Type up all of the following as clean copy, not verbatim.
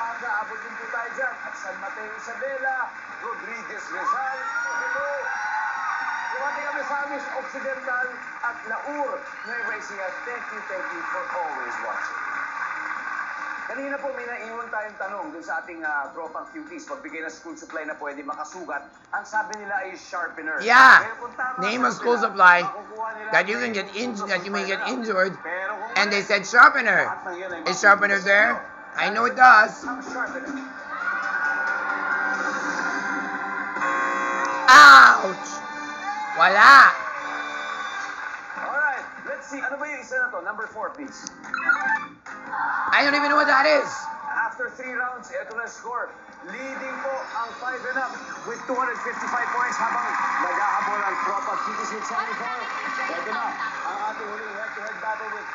Pampanga, abot din po tayo dyan. At San Mateo Isabela, Rodriguez Rizal, hello. Dumating kami sa Amis Occidental at Laur, Nueva Ecija. Thank you for always watching. Kanina po may naiwan tayong tanong dun sa ating tropang cuties. Pagbigay ng school supply na pwede makasugat, ang sabi nila ay sharpener. Yeah, Kaya kung tama name of sabi school nila, supply makukuha nila that you can ang get school that you may supply get na lang. injured, Pero kung and they mali, said sharpener. lahat ng yan ay Is sharpener makukuha there? sa inyo. I know it does. Ang sharpener. Ouch! Wala. Alright, let's see. Ano ba yung isa na to? Number 4, please. I don't even know what that is. After 3 rounds, ito na score. Leading po ang 5 and up with 255 points habang naghahabol ang Tropa Cuties with 74. Ito na ang ating huling head-to-head battle with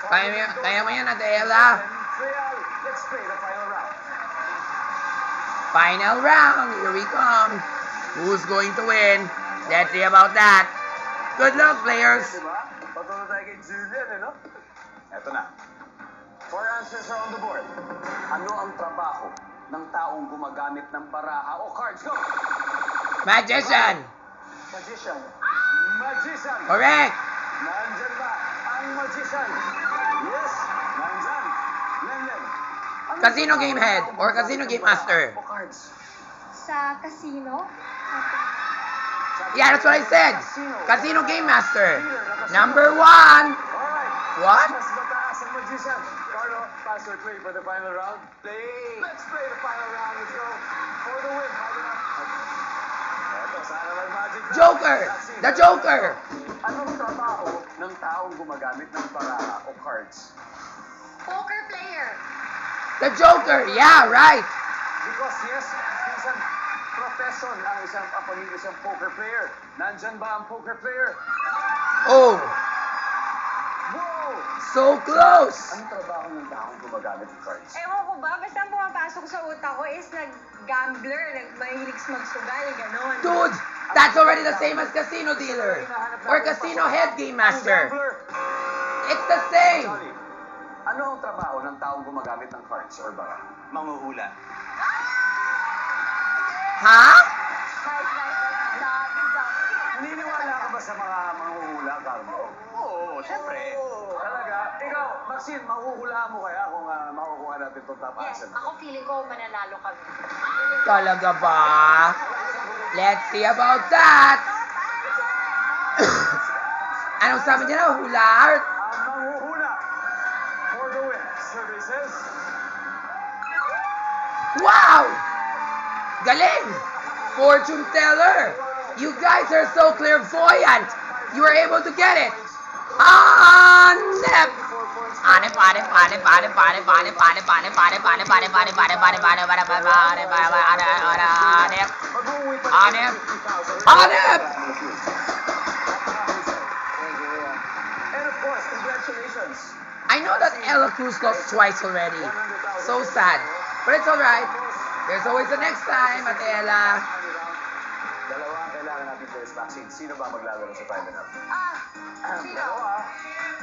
Kaya mo yan, Ate Ella. Trial. Let's play the final round. Final round. Here we come. Who's going to win? Let's see about that. Good luck, players. Diba? Patuloy tayo kay Julian, eh, no? Ito na. 4 answers are on the board. Ano ang trabaho ng taong gumagamit ng baraha o cards? Go! Magician. Magician. Magician. Correct. Nandyan ba ang magician? Yes, nandyan. Lenlen. Ano Casino ang game head taong or gumagamit casino ng game baraha master? o cards? Sa casino? Yeah, that's what I said. Casino game master. Number 1. Alright. What? Mas mataas ang magician. Carlo, pass or play for the final round? Play. Let's play the final round. Let's go. For the win. Eto, sana may magic. Joker. Let's see. The Joker. Anong trabaho ng taong gumagamit ng baraha o cards? Poker player. The Joker. Yeah, right. Because yes, isang profession ang isang poker player. Nandyan ba ang poker player? Oh, Whoa! so close. Anong trabaho ng taong gumagamit ng cards? Ewan ko ba, basta ang pumapasok sa utak ko is nag-gambler, mahilig magsugal, gano'n. Dude, that's already the same as casino dealer or casino head game master. Ang gambler. It's the same. Johnny, ano ang trabaho ng taong gumagamit ng cards or baraha? Manguhula. Ha? Naniniwala ka ba sa mga manguhula, Carlo? Oo, siyempre. Talaga? Ikaw, Maxine, mahuhula mo kaya kung makukuha natin itong top Yes, answer? ako feeling ko mananalo kami. Talaga ba? Let's see about that. Anong sabi niya na? Hula art? Ang manguhula for the win. Services. Wow! Galing! Fortune teller! You guys are so clairvoyant! You were able to get it! Hanep! Hanep, hanep, hanep, hanep, hanep, hanep, hanep, hanep, hanep, hanep, hanep, hanep, hanep, hanep, hanep, hanep, hanep, hanep, hanep, hanep! And of course, congratulations. I know that Ella Cruz lost twice already. So sad. But it's alright. There's always the next time, Ate Ella. Dalawa ang kailangan natin players vaccine. Sino ba maglalaro sa final round? Sino? Dalawa.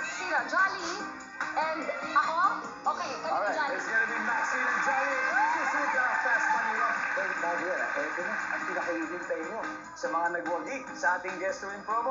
Sino? Jolly? And ako? Okay, kami Alright, Jolly. it's gonna be Maxine and Johnny. Susunod na ang Fast Money Round. Pero bago yan, ito na ang pinakahihintay mo sa mga nagwagi sa ating guest to win promo.